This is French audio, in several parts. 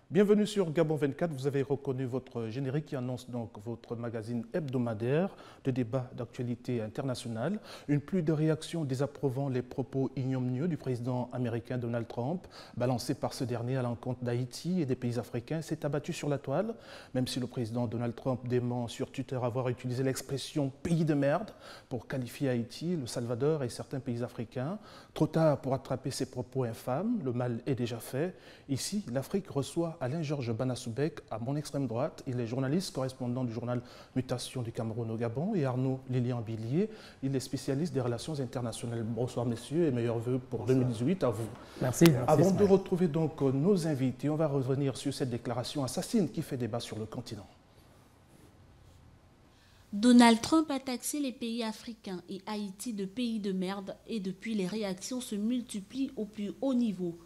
Bienvenue sur Gabon 24, vous avez reconnu votre générique qui annonce donc votre magazine hebdomadaire de débat d'actualité internationale. Une pluie de réactions désapprouvant les propos ignominieux du président américain Donald Trump, balancés par ce dernier à l'encontre d'Haïti et des pays africains, s'est abattu sur la toile. Même si le président Donald Trump dément sur Twitter avoir utilisé l'expression « pays de merde » pour qualifier Haïti, le Salvador et certains pays africains. Trop tard pour attraper ces propos infâmes, le mal est déjà fait. Ici, l'Afrique reçoit Alain-Georges Banasoubek, à mon extrême droite. Il est journaliste, correspondant du journal Mutation du Cameroun au Gabon. Et Arnaud Lilian-Billier, il est spécialiste des relations internationales. Bonsoir messieurs et meilleurs vœux pour 2018 à vous. Merci. Avant de retrouver donc nos invités, on va revenir sur cette déclaration assassine qui fait débat sur le continent. Donald Trump a taxé les pays africains et Haïti de pays de merde et depuis les réactions se multiplient au plus haut niveau.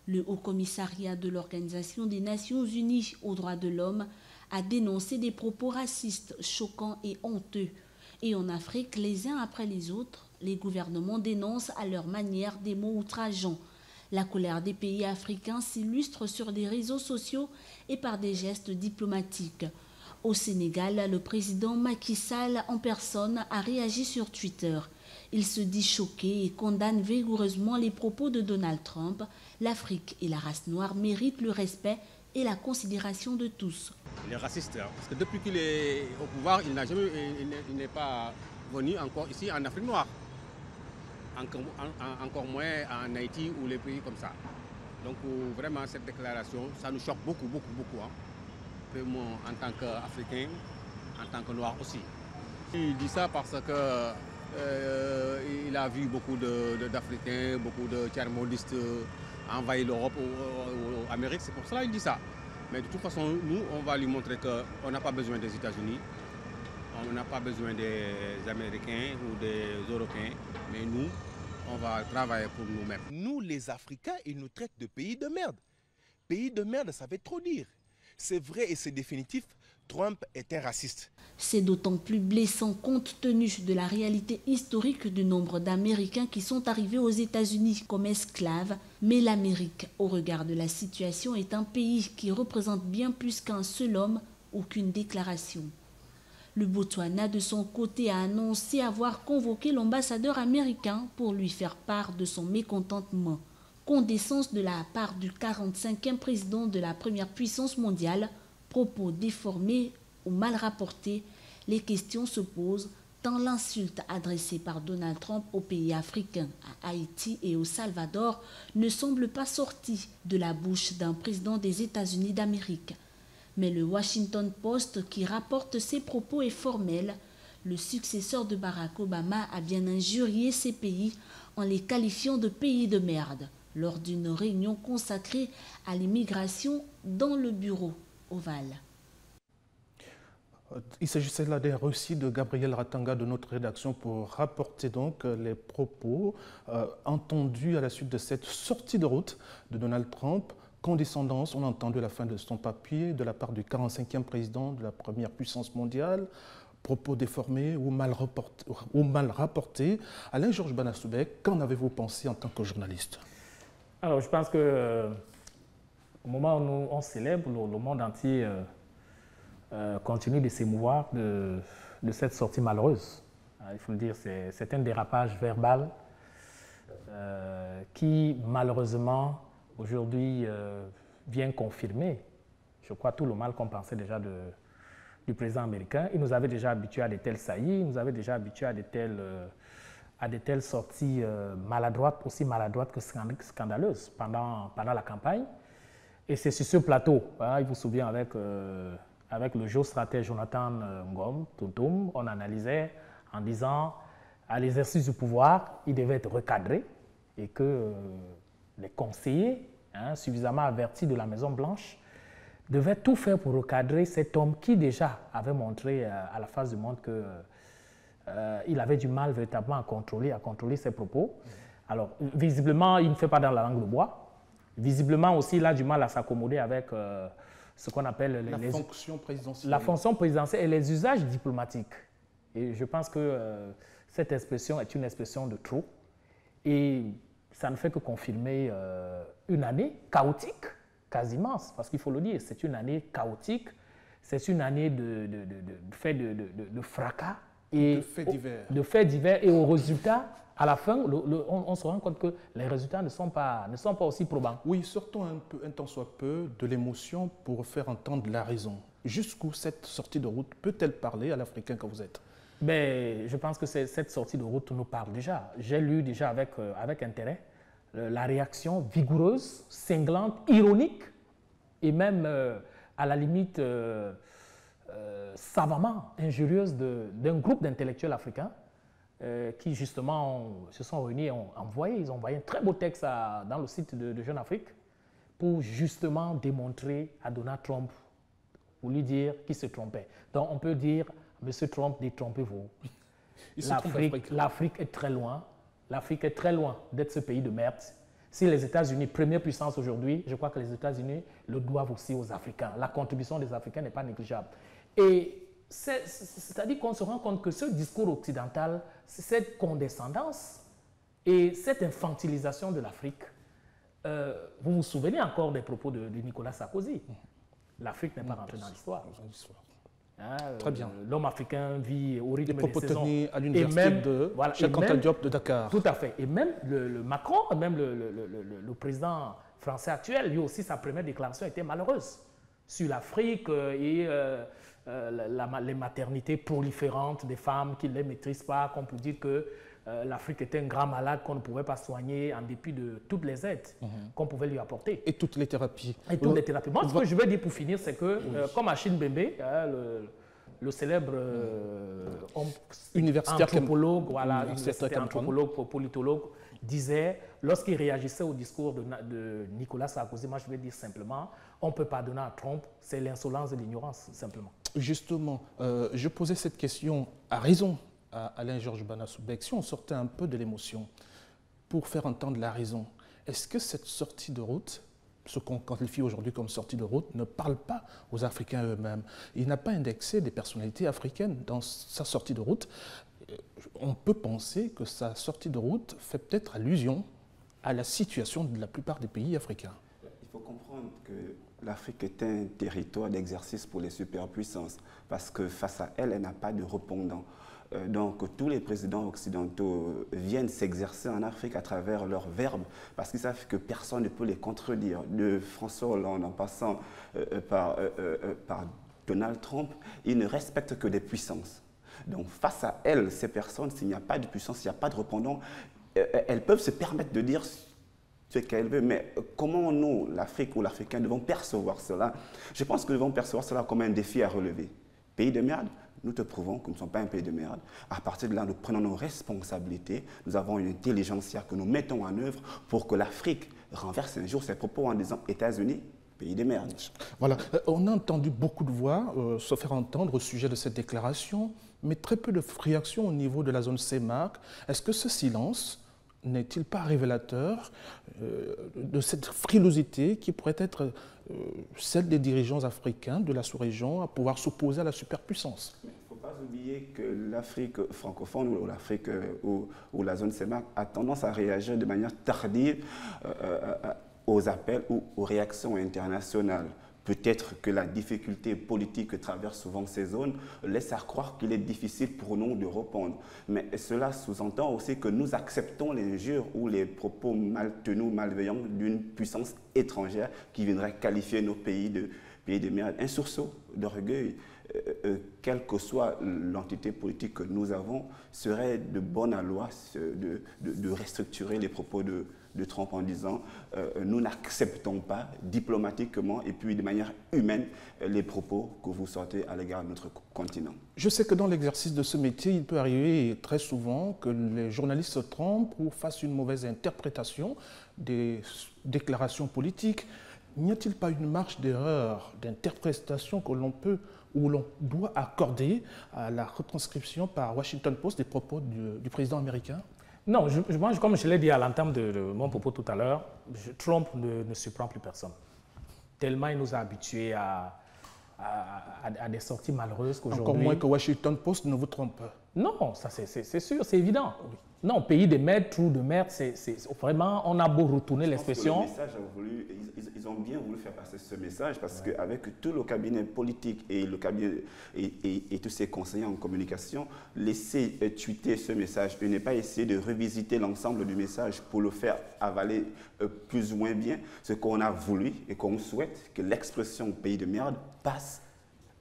Le Haut-Commissariat de l'Organisation des Nations Unies aux droits de l'homme a dénoncé des propos racistes, choquants et honteux. Et en Afrique, les uns après les autres, les gouvernements dénoncent à leur manière des mots outrageants. La colère des pays africains s'illustre sur des réseaux sociaux et par des gestes diplomatiques. Au Sénégal, le président Macky Sall en personne a réagi sur Twitter. Il se dit choqué et condamne vigoureusement les propos de Donald Trump. L'Afrique et la race noire méritent le respect et la considération de tous. Il est raciste, hein, parce que depuis qu'il est au pouvoir, il n'est pas venu encore ici en Afrique noire. Encore moins en Haïti ou les pays comme ça. Donc vraiment cette déclaration, ça nous choque beaucoup. Hein. Moi, en tant qu'Africain, en tant que Noir aussi. Il dit ça parce que il a vu beaucoup d'Africains, beaucoup de tiers-mondistes envahir l'Europe ou l'Amérique, c'est pour cela qu'il dit ça. Mais de toute façon, nous, on va lui montrer qu'on n'a pas besoin des États-Unis, on n'a pas besoin des Américains ou des Européens, mais nous, on va travailler pour nous-mêmes. Nous, les Africains, ils nous traitent de pays de merde. Pays de merde, ça veut trop dire. C'est vrai et c'est définitif, Trump est un raciste. C'est d'autant plus blessant compte tenu de la réalité historique du nombre d'Américains qui sont arrivés aux États-Unis comme esclaves. Mais l'Amérique, au regard de la situation, est un pays qui représente bien plus qu'un seul homme ou qu'une déclaration. Le Botswana, de son côté, a annoncé avoir convoqué l'ambassadeur américain pour lui faire part de son mécontentement. Condescendance de la part du 45e président de la première puissance mondiale, propos déformés ou mal rapportés, les questions se posent tant l'insulte adressée par Donald Trump aux pays africains, à Haïti et au Salvador ne semble pas sortie de la bouche d'un président des États-Unis d'Amérique. Mais le Washington Post qui rapporte ces propos est formel. Le successeur de Barack Obama a bien injurié ces pays en les qualifiant de pays de merde, lors d'une réunion consacrée à l'immigration dans le bureau ovale. Il s'agissait là d'un récit de Gabriel Ratanga de notre rédaction pour rapporter donc les propos entendus à la suite de cette sortie de route de Donald Trump. Condescendance, on a entendu à la fin de son papier de la part du 45e président de la première puissance mondiale, propos déformés ou mal rapportés. Alain-Georges Banasoubek, qu'en avez-vous pensé en tant que journaliste? Alors, je pense que au moment où on célèbre, le monde entier continue de s'émouvoir de cette sortie malheureuse. Il faut le dire, c'est un dérapage verbal qui, malheureusement, aujourd'hui, vient confirmer, je crois, tout le mal qu'on pensait déjà du président américain. Il nous avait déjà habitués à de telles saillies, il nous avait déjà habitués à de telles sorties maladroites, aussi maladroites que scandaleuses pendant la campagne. Et c'est sur ce plateau, hein, il vous souvient avec le géostratège Jonathan Ngom, Toutoum, on analysait en disant à l'exercice du pouvoir, il devait être recadré et que les conseillers, hein, suffisamment avertis de la Maison-Blanche, devaient tout faire pour recadrer cet homme qui déjà avait montré à la face du monde que il avait du mal véritablement à contrôler ses propos. Alors, visiblement, il ne fait pas dans la langue de bois. Visiblement aussi, il a du mal à s'accommoder avec ce qu'on appelle la fonction présidentielle. La fonction présidentielle et les usages diplomatiques. Et je pense que cette expression est une expression de trop. Et ça ne fait que confirmer une année chaotique quasiment, parce qu'il faut le dire, c'est une année chaotique, c'est une année de fracas et de faits divers. Et au résultat, à la fin, on se rend compte que les résultats ne sont pas aussi probants. Oui, sortons un tant soit peu de l'émotion pour faire entendre la raison. Jusqu'où cette sortie de route peut-elle parler à l'Africain que vous êtes? Je pense que cette sortie de route nous parle déjà. J'ai lu déjà avec intérêt la réaction vigoureuse, cinglante, ironique et même à la limite savamment injurieuse d'un groupe d'intellectuels africains qui justement se sont réunis et ont envoyé un très beau texte dans le site de Jeune Afrique pour justement démontrer à Donald Trump, pour lui dire qu'il se trompait. Donc on peut dire, Monsieur Trump, détrompez-vous. L'Afrique est très loin. L'Afrique est très loin d'être ce pays de merde. Si les États-Unis, première puissance aujourd'hui, je crois que les États-Unis le doivent aussi aux Africains. La contribution des Africains n'est pas négligeable. Et c'est-à-dire qu'on se rend compte que ce discours occidental, cette condescendance et cette infantilisation de l'Afrique, vous vous souvenez encore des propos de Nicolas Sarkozy. L'Afrique n'est pas rentrée dans l'histoire. Très bien. L'homme africain vit au rythme des propos des saisons. tenus à l'université de Cheikh Anta Diop de Dakar. Tout à fait. Et même le Macron, même le président français actuel, lui aussi, sa première déclaration était malheureuse sur l'Afrique et les maternités proliférantes des femmes qui ne les maîtrisent pas, qu'on peut dire que l'Afrique était un grand malade qu'on ne pouvait pas soigner en dépit de toutes les aides qu'on pouvait lui apporter. Et toutes les thérapies. Et toutes les thérapies. Moi, ce que je vais dire pour finir, c'est que, comme Achille Mbembe, le célèbre anthropologue, anthropologue, politologue, disait, lorsqu'il réagissait au discours de Nicolas Sarkozy, moi je vais dire simplement, on peut pardonner à Trump, c'est l'insolence et l'ignorance, simplement. Justement, je posais cette question à raison à Alain-Georges Banasoubek. Si on sortait un peu de l'émotion pour faire entendre la raison, est-ce que cette sortie de route, ce qu'on qualifie aujourd'hui comme sortie de route, ne parle pas aux Africains eux-mêmes? Il n'a pas indexé des personnalités africaines dans sa sortie de route. On peut penser que sa sortie de route fait peut-être allusion à la situation de la plupart des pays africains. Il faut comprendre que l'Afrique est un territoire d'exercice pour les superpuissances parce que face à elle, elle n'a pas de répondant. Donc tous les présidents occidentaux viennent s'exercer en Afrique à travers leurs verbes parce qu'ils savent que personne ne peut les contredire. De François Hollande en passant par Donald Trump, ils ne respectent que des puissances. Donc face à elles, ces personnes, s'il n'y a pas de puissance, s'il n'y a pas de répondant, elles peuvent se permettre de dire ce qu'elles veulent. Mais comment nous, l'Afrique ou l'Africain, devons percevoir cela? Je pense que nous devons percevoir cela comme un défi à relever. Pays de merde, nous te prouvons que nous ne sommes pas un pays de merde. À partir de là, nous prenons nos responsabilités. Nous avons une intelligentsia que nous mettons en œuvre pour que l'Afrique renverse un jour ses propos en disant États-Unis, pays de merde. Voilà. On a entendu beaucoup de voix se faire entendre au sujet de cette déclaration, mais très peu de réactions au niveau de la zone CEMAC. Est-ce que ce silence n'est-il pas révélateur de cette frilosité qui pourrait être celle des dirigeants africains de la sous-région à pouvoir s'opposer à la superpuissance? Il ne faut pas oublier que l'Afrique francophone ou l'Afrique ou la zone CEMAC a tendance à réagir de manière tardive aux appels ou aux réactions internationales. Peut-être que la difficulté politique que traversent souvent ces zones laisse à croire qu'il est difficile pour nous de répondre. Mais cela sous-entend aussi que nous acceptons l'injure ou les propos mal tenus, malveillants d'une puissance étrangère qui viendrait qualifier nos pays de merde. Un sursaut d'orgueil, quelle que soit l'entité politique que nous avons, serait de bonne loi de restructurer les propos de Trump en disant nous n'acceptons pas diplomatiquement et puis de manière humaine les propos que vous sortez à l'égard de notre continent. Je sais que dans l'exercice de ce métier, il peut arriver très souvent que les journalistes se trompent ou fassent une mauvaise interprétation des déclarations politiques. N'y a-t-il pas une marge d'erreur, d'interprétation que l'on peut ou l'on doit accorder à la retranscription par Washington Post des propos du président américain? Non, comme je l'ai dit à l'entame de mon propos tout à l'heure, Trump ne surprend plus personne. Tellement il nous a habitués à des sorties malheureuses qu'aujourd'hui... Encore moins que Washington Post ne vous trompe pas. Non, ça c'est sûr, c'est évident. Non, pays de merde, trou de merde, c'est vraiment, on a beau retourner l'expression. Ils ont bien voulu faire passer ce message parce qu'avec tout le cabinet politique et le cabinet et tous ses conseillers en communication, laisser tweeter ce message et ne pas essayer de revisiter l'ensemble du message pour le faire avaler plus ou moins bien, ce qu'on a voulu et qu'on souhaite que l'expression pays de merde passe.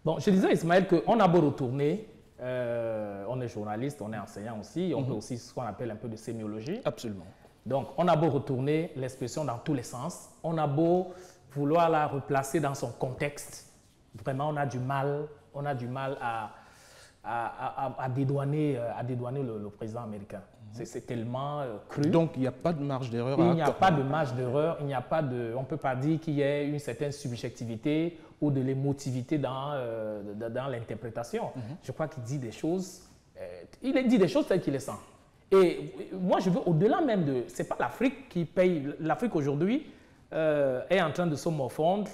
Bon, je disais, Ismaël, qu'on a beau retourner. On est journaliste, on est enseignant aussi, on peut aussi ce qu'on appelle un peu de sémiologie. Absolument. Donc, on a beau retourner l'expression dans tous les sens, on a beau vouloir la replacer dans son contexte, vraiment on a du mal à dédouaner le président américain. C'est tellement cru. Donc, il n'y a pas de marge d'erreur. Il n'y a pas de marge d'erreur, on ne peut pas dire qu'il y ait une certaine subjectivité ou de l'émotivité dans l'interprétation. Je crois qu'il dit des choses, il dit des choses telles qu'il les sent. Et moi, je veux au-delà même de... Ce n'est pas l'Afrique qui paye. L'Afrique aujourd'hui est en train de se morfondre.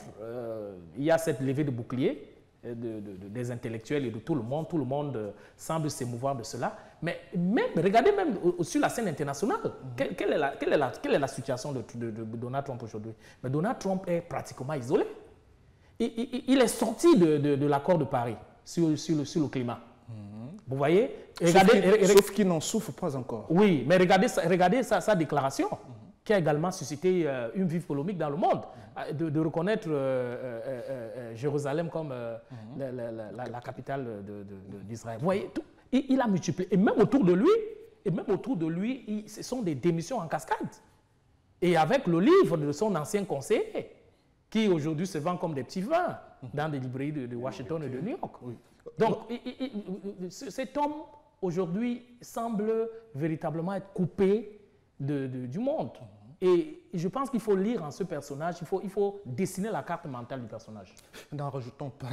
Il y a cette levée de boucliers des intellectuels et de tout le monde. Tout le monde semble s'émouvoir de cela. Mais même, regardez même sur la scène internationale, quelle est la situation de Donald Trump aujourd'hui? Mais Donald Trump est pratiquement isolé. Il est sorti de l'accord de Paris sur le climat. Vous voyez? Sauf qu'il n'en souffre pas encore. Oui, mais regardez sa déclaration, qui a également suscité une vive polémique dans le monde, de reconnaître Jérusalem comme la capitale d'Israël. Vous voyez, il a multiplié. Et même autour de lui, ce sont des démissions en cascade. Et avec le livre de son ancien conseiller, qui aujourd'hui se vend comme des petits vins dans des librairies de Washington et de New York. Oui. Donc, cet homme, aujourd'hui, semble véritablement être coupé du monde. Et je pense qu'il faut lire en ce personnage, il faut dessiner la carte mentale du personnage. N'en rajoutons pas.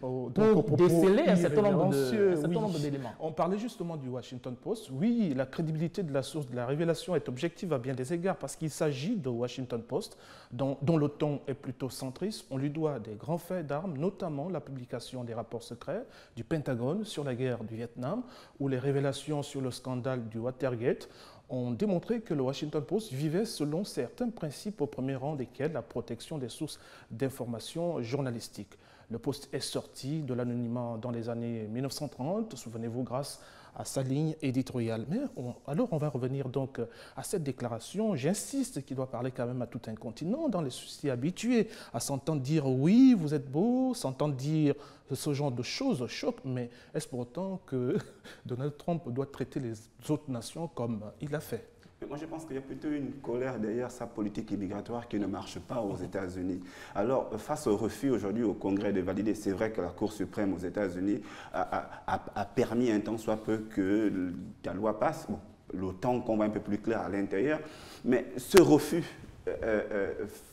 Pour déceler un certain nombre d'éléments. On parlait justement du Washington Post. Oui, la crédibilité de la source de la révélation est objective à bien des égards parce qu'il s'agit de Washington Post dont le ton est plutôt centriste. On lui doit des grands faits d'armes, notamment la publication des rapports secrets du Pentagone sur la guerre du Vietnam ou les révélations sur le scandale du Watergate ont démontré que le Washington Post vivait selon certains principes au premier rang desquels la protection des sources d'information journalistiques. Le Post est sorti de l'anonymat dans les années 1930, souvenez-vous, grâce à sa ligne éditoriale. Mais alors on va revenir donc à cette déclaration. J'insiste qu'il doit parler quand même à tout un continent, dans les soucis habitués, à s'entendre dire « oui, vous êtes beau », s'entendre dire ce genre de choses choquent, mais est-ce pour autant que Donald Trump doit traiter les autres nations comme il l'a fait ? Mais moi, je pense qu'il y a plutôt une colère derrière sa politique immigratoire qui ne marche pas aux États-Unis. Alors, face au refus aujourd'hui au Congrès de valider, c'est vrai que la Cour suprême aux États-Unis a permis un temps soit peu que la loi passe. Bon, le temps qu'on voit un peu plus clair à l'intérieur, mais ce refus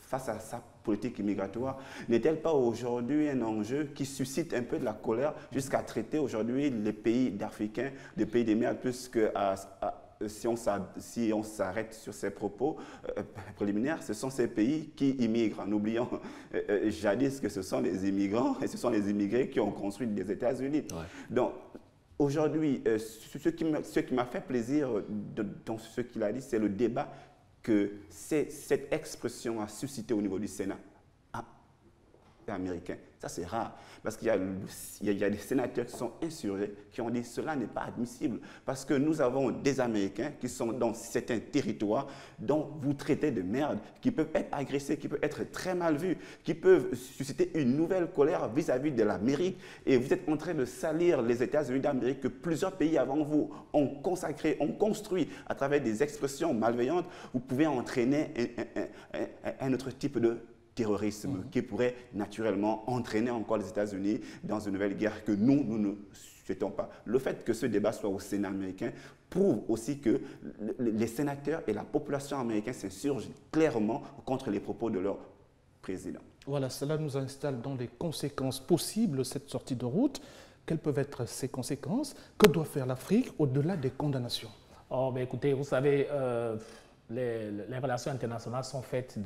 face à sa politique immigratoire n'est-elle pas aujourd'hui un enjeu qui suscite un peu de la colère jusqu'à traiter aujourd'hui les pays d'Africains, des pays des mers, puisque si on s'arrête sur ces propos préliminaires, ce sont ces pays qui immigrent, en oubliant jadis que ce sont les immigrants et ce sont les immigrés qui ont construit les États-Unis. Ouais. Donc, aujourd'hui, ce qui m'a fait plaisir dans ce qu'il a dit, c'est le débat que cette expression a suscité au niveau du Sénat américain. Ça, c'est rare, parce qu'il y a des sénateurs qui sont insurgés, qui ont dit que cela n'est pas admissible, parce que nous avons des Américains qui sont dans certains territoires dont vous traitez de merde, qui peuvent être agressés, qui peuvent être très mal vus, qui peuvent susciter une nouvelle colère vis-à-vis de l'Amérique, et vous êtes en train de salir les États-Unis d'Amérique que plusieurs pays avant vous ont consacré, ont construit à travers des expressions malveillantes. Vous pouvez entraîner un autre type de terrorisme qui pourrait naturellement entraîner encore les États-Unis dans une nouvelle guerre que nous ne souhaitons pas. Le fait que ce débat soit au Sénat américain prouve aussi que les sénateurs et la population américaine s'insurgent clairement contre les propos de leur président. Voilà, cela nous installe dans les conséquences possibles de cette sortie de route. Quelles peuvent être ces conséquences? Que doit faire l'Afrique au-delà des condamnations? Oh, ben écoutez, vous savez, les relations internationales sont faites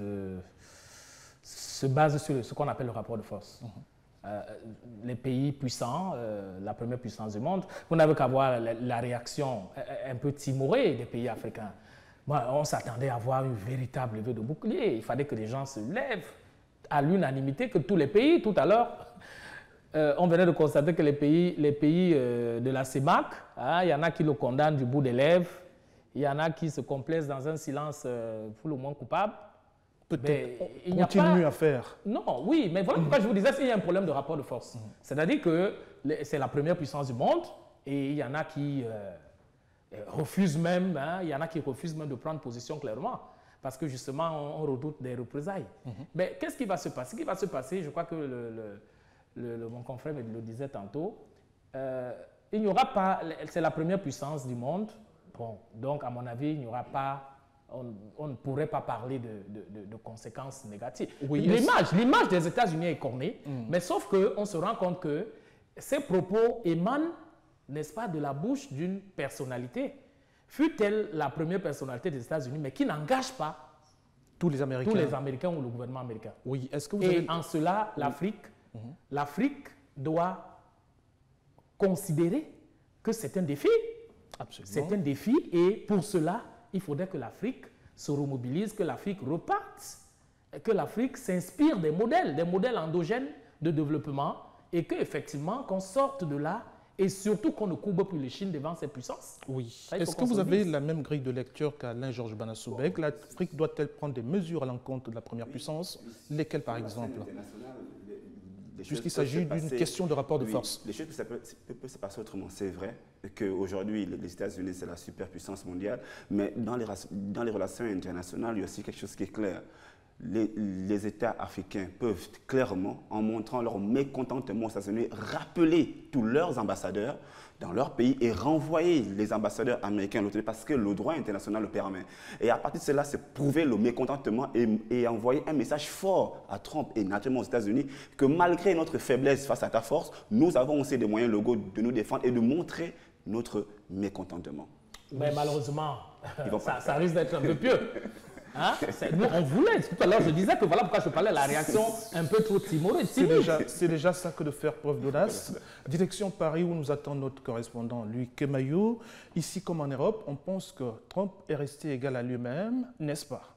se base sur ce qu'on appelle le rapport de force. les pays puissants, la première puissance du monde, vous n'avez qu'à voir la réaction un peu timorée des pays africains. Moi, on s'attendait à voir une véritable levée de bouclier. Il fallait que les gens se lèvent à l'unanimité, que tous les pays, tout à l'heure, on venait de constater que les pays de la CEMAC, hein, il y en a qui le condamnent du bout des lèvres, il y en a qui se complaisent dans un silence pour le moins coupable. Peut-être continue à faire. Non, oui, mais voilà pourquoi je vous disais qu'il y a un problème de rapport de force. C'est-à-dire que c'est la première puissance du monde et il y en a qui refusent même, hein, il y en a qui refusent même de prendre position clairement parce que justement on redoute des représailles. Mais qu'est-ce qui va se passer? Ce qui va se passer, je crois que mon confrère me le disait tantôt, il n'y aura pas, c'est la première puissance du monde, bon, donc à mon avis, il n'y aura pas, on ne pourrait pas parler de conséquences négatives. Oui, l'image des États-Unis est cornée, mais sauf qu'on se rend compte que ces propos émanent, n'est-ce pas, de la bouche d'une personnalité, fut-elle la première personnalité des États-Unis, mais qui n'engage pas tous les Américains ou le gouvernement américain. Oui, est-ce que vous Et en cela, l'Afrique doit considérer que c'est un défi. Absolument. C'est un défi et pour cela, il faudrait que l'Afrique se remobilise, que l'Afrique reparte, que l'Afrique s'inspire des modèles endogènes de développement et qu'effectivement, qu'on sorte de là et surtout qu'on ne courbe plus les Chines devant ces puissances. Oui. Est-ce que vous avez la même grille de lecture qu'Alain Georges Banasoubek? L'Afrique doit-elle prendre des mesures à l'encontre de la première puissance? Lesquelles, par exemple? Puisqu'il s'agit d'une question de rapport de force. Les choses peuvent se passer autrement. C'est vrai qu'aujourd'hui, les États-Unis, c'est la superpuissance mondiale, mais dans les relations internationales, il y a aussi quelque chose qui est clair. Les États africains peuvent clairement, en montrant leur mécontentement aux États-Unis, rappeler tous leurs ambassadeurs dans leur pays et renvoyer les ambassadeurs américains à l'autre parce que le droit international le permet. Et à partir de cela, c'est prouver le mécontentement et envoyer un message fort à Trump et naturellement aux États-Unis que malgré notre faiblesse face à ta force, nous avons aussi des moyens légaux de nous défendre et de montrer notre mécontentement. Mais malheureusement, ça risque d'être un peu pieux. Hein? Nous, on voulait. Tout à l'heure, je disais que voilà pourquoi je parlais de la réaction un peu trop timorée. C'est déjà ça que de faire preuve d'audace. Direction Paris, où nous attend notre correspondant, Louis Kemayou. Ici comme en Europe, on pense que Trump est resté égal à lui-même, n'est-ce pas?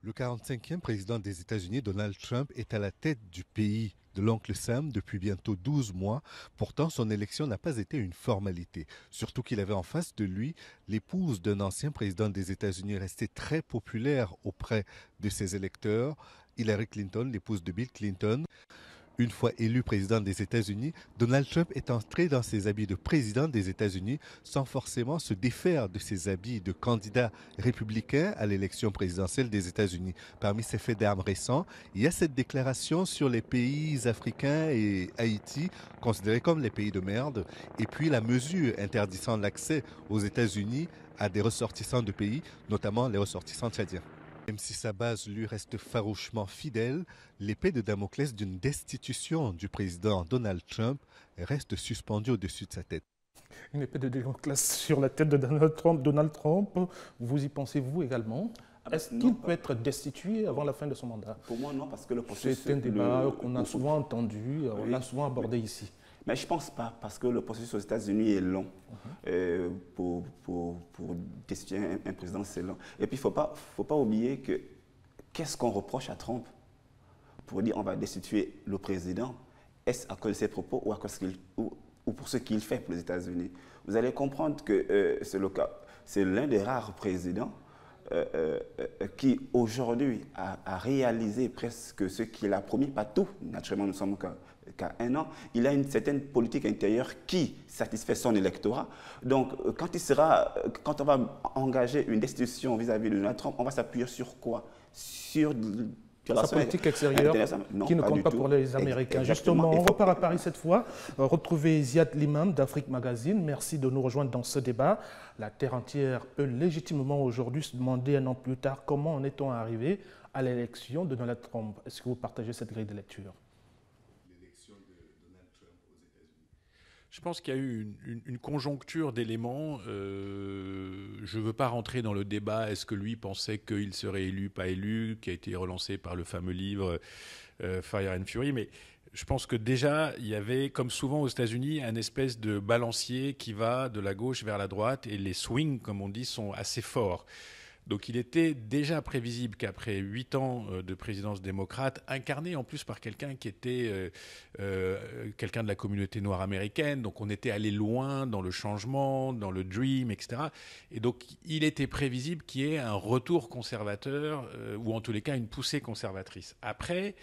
Le 45e président des États-Unis, Donald Trump, est à la tête du pays de l'oncle Sam depuis bientôt 12 mois. Pourtant, son élection n'a pas été une formalité. Surtout qu'il avait en face de lui l'épouse d'un ancien président des États-Unis resté très populaire auprès de ses électeurs, Hillary Clinton, l'épouse de Bill Clinton. Une fois élu président des États-Unis, Donald Trump est entré dans ses habits de président des États-Unis sans forcément se défaire de ses habits de candidat républicain à l'élection présidentielle des États-Unis. Parmi ses faits d'armes récents, il y a cette déclaration sur les pays africains et Haïti, considérés comme les pays de merde, et puis la mesure interdisant l'accès aux États-Unis à des ressortissants de pays, notamment les ressortissants tchadiens. Même si sa base lui reste farouchement fidèle, l'épée de Damoclès d'une destitution du président Donald Trump reste suspendue au-dessus de sa tête. Une épée de Damoclès sur la tête de Donald Trump, vous y pensez-vous également? Est-ce qu'il peut être destitué avant la fin de son mandat? Pour moi, non, parce que le processus... C'est un débat qu'on a souvent entendu, on l'a souvent abordé ici. Mais je ne pense pas, parce que le processus aux États-Unis est long. Pour destituer un président, c'est long. Et puis, il ne faut pas oublier que qu'est-ce qu'on reproche à Trump pour dire on va destituer le président? Est-ce à cause de ses propos ou, ou pour ce qu'il fait pour les États-Unis? Vous allez comprendre que c'est le cas. C'est l'un des rares présidents qui, aujourd'hui, a réalisé presque ce qu'il a promis, pas tout. Naturellement, nous sommes qu'à un an. Il a une certaine politique intérieure qui satisfait son électorat. Donc, quand on va engager une destitution vis-à-vis de Donald Trump, on va s'appuyer sur quoi? Sur sa politique extérieure qui ne compte pas pour les Américains. Justement, on repart à Paris cette fois. Retrouvez Ziad Limam d'Afrique Magazine. Merci de nous rejoindre dans ce débat. La terre entière peut légitimement aujourd'hui se demander un an plus tard comment en est-on arrivé à l'élection de Donald Trump. Est-ce que vous partagez cette grille de lecture? Je pense qu'il y a eu une conjoncture d'éléments. Je ne veux pas rentrer dans le débat, est-ce que lui pensait qu'il serait élu, pas élu, qui a été relancé par le fameux livre Fire and Fury, mais Je pense que déjà, il y avait, comme souvent aux États-Unis, un espèce de balancier qui va de la gauche vers la droite et les swings, comme on dit, sont assez forts. Donc il était déjà prévisible qu'après 8 ans de présidence démocrate, incarné en plus par quelqu'un qui était quelqu'un de la communauté noire américaine, donc on était allé loin dans le changement, dans le dream, etc. Et donc il était prévisible qu'il y ait un retour conservateur, ou en tous les cas une poussée conservatrice. Après,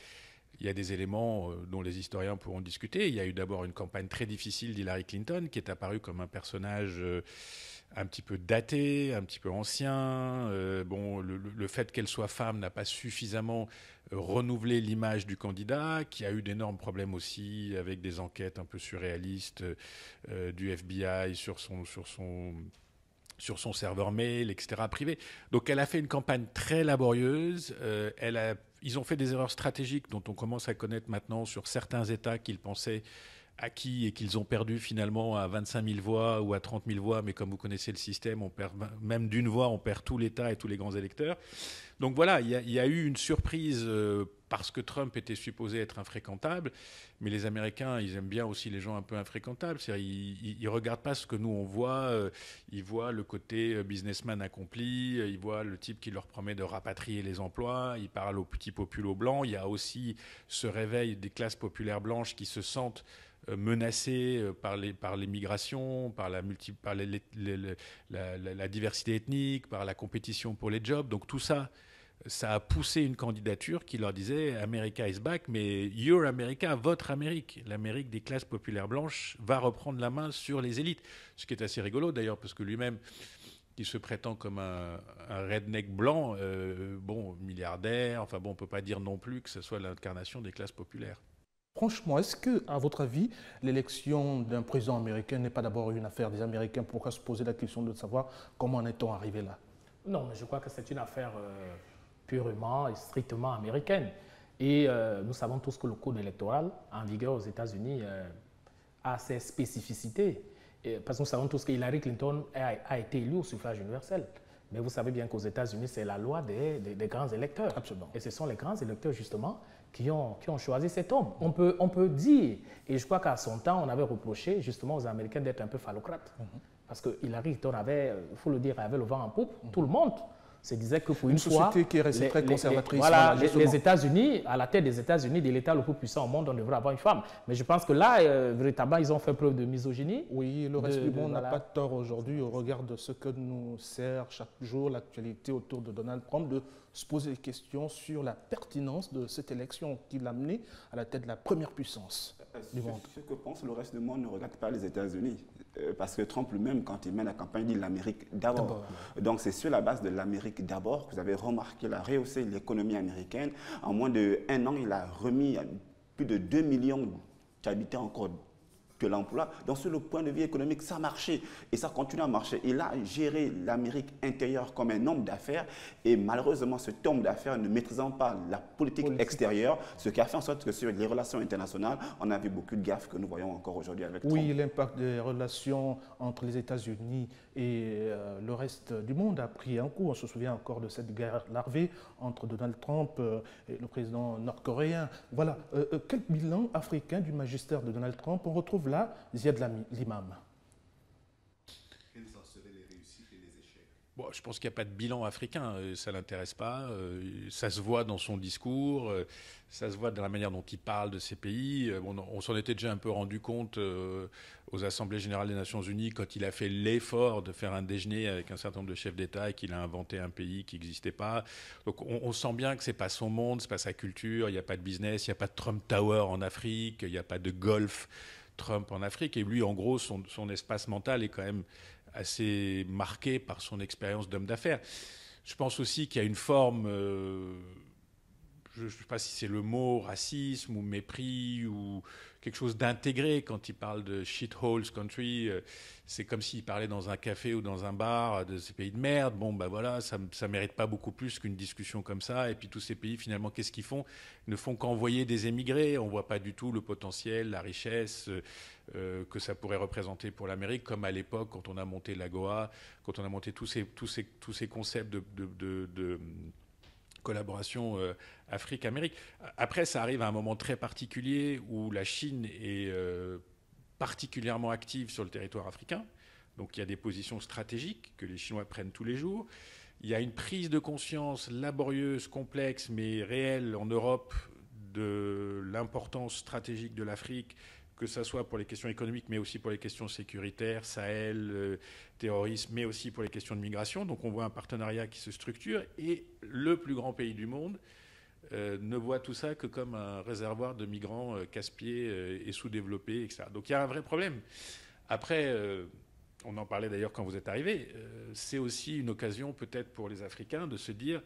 il y a des éléments dont les historiens pourront discuter. Il y a eu d'abord une campagne très difficile d'Hillary Clinton, qui est apparue comme un personnage un petit peu daté, un petit peu ancien. Bon, le fait qu'elle soit femme n'a pas suffisamment renouvelé l'image du candidat, qui a eu d'énormes problèmes aussi avec des enquêtes un peu surréalistes du FBI sur son serveur mail, etc., privé. Donc elle a fait une campagne très laborieuse. Ils ont fait des erreurs stratégiques dont on commence à connaître maintenant sur certains États qu'ils pensaient acquis et qu'ils ont perdu finalement à 25 000 voix ou à 30 000 voix. Mais comme vous connaissez le système, on perd même d'une voix, on perd tout l'État et tous les grands électeurs. Donc voilà, il y a eu une surprise parce que Trump était supposé être infréquentable. Mais les Américains, ils aiment bien aussi les gens un peu infréquentables. C'est-à-dire, ils regardent pas ce que nous on voit. Ils voient le côté businessman accompli. Ils voient le type qui leur promet de rapatrier les emplois. Ils parlent aux petits populos blancs. Il y a aussi ce réveil des classes populaires blanches qui se sentent menacées par l'immigration, par la diversité ethnique, par la compétition pour les jobs. Donc tout ça, ça a poussé une candidature qui leur disait « America is back », mais « Your America », votre Amérique, l'Amérique des classes populaires blanches, va reprendre la main sur les élites. Ce qui est assez rigolo d'ailleurs, parce que lui-même, qui se prétend comme un redneck blanc, bon, milliardaire, enfin bon, on ne peut pas dire non plus que ce soit l'incarnation des classes populaires. Franchement, est-ce que, à votre avis, l'élection d'un président américain n'est pas d'abord une affaire des Américains? Pourquoi se poser la question de savoir comment en est-on arrivé là? Non, mais je crois que c'est une affaire purement et strictement américaine. Et nous savons tous que le code électoral en vigueur aux États-Unis a ses spécificités. Parce que nous savons tous que Hillary Clinton a été élue au suffrage universel. Mais vous savez bien qu'aux États-Unis, c'est la loi des grands électeurs. Absolument. Et ce sont les grands électeurs, justement, qui ont choisi cet homme. On peut dire, et je crois qu'à son temps, on avait reproché justement aux Américains d'être un peu phallocrates. Parce que Hillary Clinton avait, il faut le dire, avait le vent en poupe. Tout le monde se disait que pour une fois, société qui est restée très conservatrice. Voilà, les États-Unis, à la tête des États-Unis, de l'État le plus puissant au monde, on devrait avoir une femme. Mais je pense que là, véritablement, ils ont fait preuve de misogynie. Oui, le reste du monde n'a pas tort aujourd'hui au regard de ce que nous sert chaque jour l'actualité autour de Donald Trump, de se poser des questions sur la pertinence de cette élection qui l'a amené à la tête de la première puissance du monde. Ce que pense le reste du monde ne regarde pas les États-Unis. Parce que Trump lui-même, quand il mène la campagne, dit l'Amérique d'abord. Donc c'est sur la base de l'Amérique d'abord que vous avez remarqué qu'il a rehaussé l'économie américaine. En moins d'1 an, il a remis plus de 2 millions d'habitants encore de l'emploi. Donc sur le point de vue économique, ça a marché et ça continue à marcher. Il a géré l'Amérique intérieure comme un homme d'affaires et malheureusement cet homme d'affaires ne maîtrisant pas la politique extérieure, ce qui a fait en sorte que sur les relations internationales, on a vu beaucoup de gaffes que nous voyons encore aujourd'hui avec Trump. Oui, l'impact des relations entre les États-Unis et le reste du monde a pris un coup. On se souvient encore de cette guerre larvée entre Donald Trump et le président nord-coréen. Voilà, quel bilan africain du magistère de Donald Trump on retrouve là, Ziad Limam? Quelles en seraient les réussites et les échecs? Bon, je pense qu'il n'y a pas de bilan africain, ça ne l'intéresse pas. Ça se voit dans son discours, ça se voit dans la manière dont il parle de ces pays. On s'en était déjà un peu rendu compte aux Assemblées Générales des Nations Unies quand il a fait l'effort de faire un déjeuner avec un certain nombre de chefs d'État et qu'il a inventé un pays qui n'existait pas. Donc on sent bien que ce n'est pas son monde, ce n'est pas sa culture, il n'y a pas de business, il n'y a pas de Trump Tower en Afrique, il n'y a pas de golf Trump en Afrique. Et lui, en gros, son espace mental est quand même assez marqué par son expérience d'homme d'affaires. Je pense aussi qu'il y a une forme, je ne sais pas si c'est le mot racisme ou mépris ou quelque chose d'intégré quand il parle de shitholes country. C'est comme s'il parlait dans un café ou dans un bar de ces pays de merde. Bon, ben voilà, ça ne mérite pas beaucoup plus qu'une discussion comme ça. Et puis tous ces pays, finalement, qu'est-ce qu'ils font? Ils ne font qu'envoyer des émigrés. On ne voit pas du tout le potentiel, la richesse que ça pourrait représenter pour l'Amérique, comme à l'époque, quand on a monté l'AGOA, quand on a monté tous ces concepts collaboration Afrique-Amérique. Après, ça arrive à un moment très particulier où la Chine est particulièrement active sur le territoire africain. Donc il y a des positions stratégiques que les Chinois prennent tous les jours. Il y a une prise de conscience laborieuse, complexe, mais réelle en Europe de l'importance stratégique de l'Afrique, que ce soit pour les questions économiques, mais aussi pour les questions sécuritaires, Sahel, terrorisme, mais aussi pour les questions de migration. Donc on voit un partenariat qui se structure et le plus grand pays du monde ne voit tout ça que comme un réservoir de migrants casse-pieds et sous-développés, etc. Donc il y a un vrai problème. Après, on en parlait d'ailleurs quand vous êtes arrivé, c'est aussi une occasion peut-être pour les Africains de se dire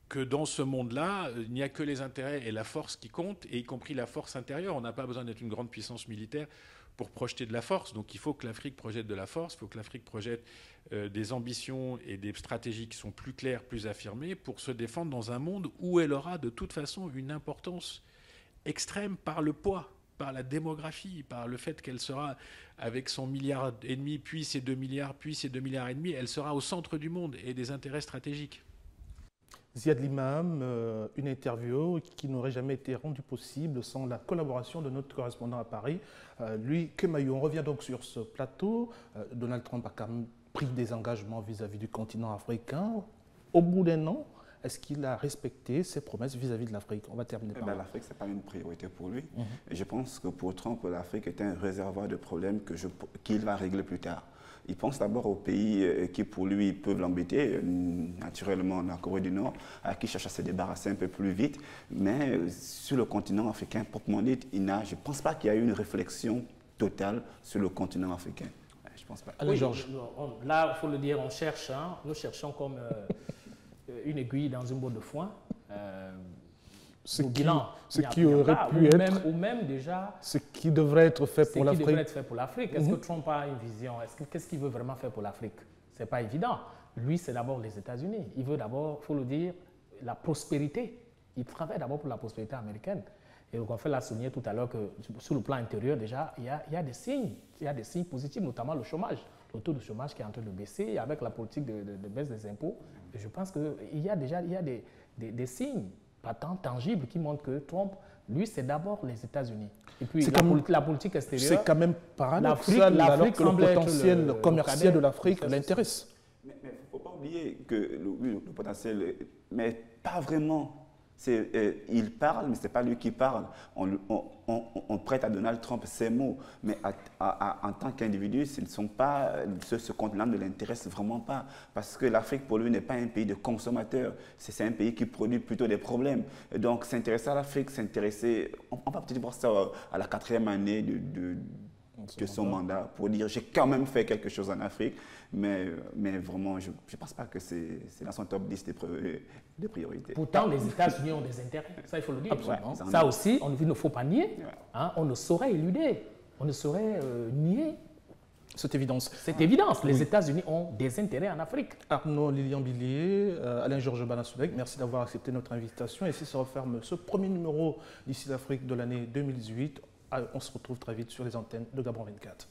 que dans ce monde-là, il n'y a que les intérêts et la force qui comptent, et y compris la force intérieure. On n'a pas besoin d'être une grande puissance militaire pour projeter de la force. Donc il faut que l'Afrique projette de la force, il faut que l'Afrique projette des ambitions et des stratégies qui sont plus claires, plus affirmées, pour se défendre dans un monde où elle aura de toute façon une importance extrême par le poids, par la démographie, par le fait qu'elle sera, avec son 1,5 milliard, puis ses 2 milliards, puis ses 2,5 milliards, elle sera au centre du monde et des intérêts stratégiques. Ziad Limam, une interview qui n'aurait jamais été rendue possible sans la collaboration de notre correspondant à Paris, lui, Kemayou. On revient donc sur ce plateau. Donald Trump a quand même pris des engagements vis-à-vis du continent africain. Au bout d'un an, est-ce qu'il a respecté ses promesses vis-à-vis de l'Afrique? On va terminer par là. L'Afrique, ce n'est pas une priorité pour lui. Et je pense que pour Trump, l'Afrique est un réservoir de problèmes qu'il va régler plus tard. Il pense d'abord aux pays qui, pour lui, peuvent l'embêter, naturellement la Corée du Nord, à qui il cherche à se débarrasser un peu plus vite. Mais sur le continent africain, proprement dit, je ne pense pas qu'il y ait eu une réflexion totale sur le continent africain. Je pense pas. Oui, Georges. Là, il faut le dire, on cherche, hein, nous cherchons comme une aiguille dans une botte de foin. Ce qui aurait pu être, ou même déjà, ce qui devrait être fait pour l'Afrique. Est-ce que Trump a une vision? Qu'est-ce qu'il veut vraiment faire pour l'Afrique? Ce n'est pas évident. Lui, c'est d'abord les États-Unis. Il veut d'abord, il faut le dire, la prospérité. Il travaille d'abord pour la prospérité américaine. Et donc, on fait l'a souligné tout à l'heure que sur le plan intérieur, déjà, il y a des signes. Il y a des signes positifs, notamment le chômage. Le taux de chômage qui est en train de baisser avec la politique de baisse des impôts. Et je pense qu'il y a déjà des signes patents, tangibles, qui montrent que Trump, lui, c'est d'abord les États-Unis. Et puis la politique extérieure. C'est quand même paradoxal alors que le potentiel commercial de l'Afrique l'intéresse. Mais il ne faut pas oublier que le potentiel, mais pas vraiment. Il parle, mais ce n'est pas lui qui parle. On prête à Donald Trump ces mots, mais en tant qu'individu, ce continent ne l'intéresse vraiment pas. Parce que l'Afrique, pour lui, n'est pas un pays de consommateurs. C'est un pays qui produit plutôt des problèmes. Et donc, s'intéresser à l'Afrique, on va peut-être voir ça à la 4e année de son mandat, pour dire j'ai quand même fait quelque chose en Afrique, mais vraiment, je ne pense pas que c'est dans son top 10 des priorités. Pourtant, les États-Unis ont des intérêts, ça il faut le dire. Absolument. Ça aussi, il ne faut pas nier. Hein, on ne saurait éluder, on ne saurait nier. C'est évidence. C'est évidence, les États-Unis ont des intérêts en Afrique. Arnaud Lilian-Billier, Alain-Georges Banasoulek, merci d'avoir accepté notre invitation. Et ici se referme ce premier numéro d'ici l'Afrique de l'année 2018. On se retrouve très vite sur les antennes de Gabon 24.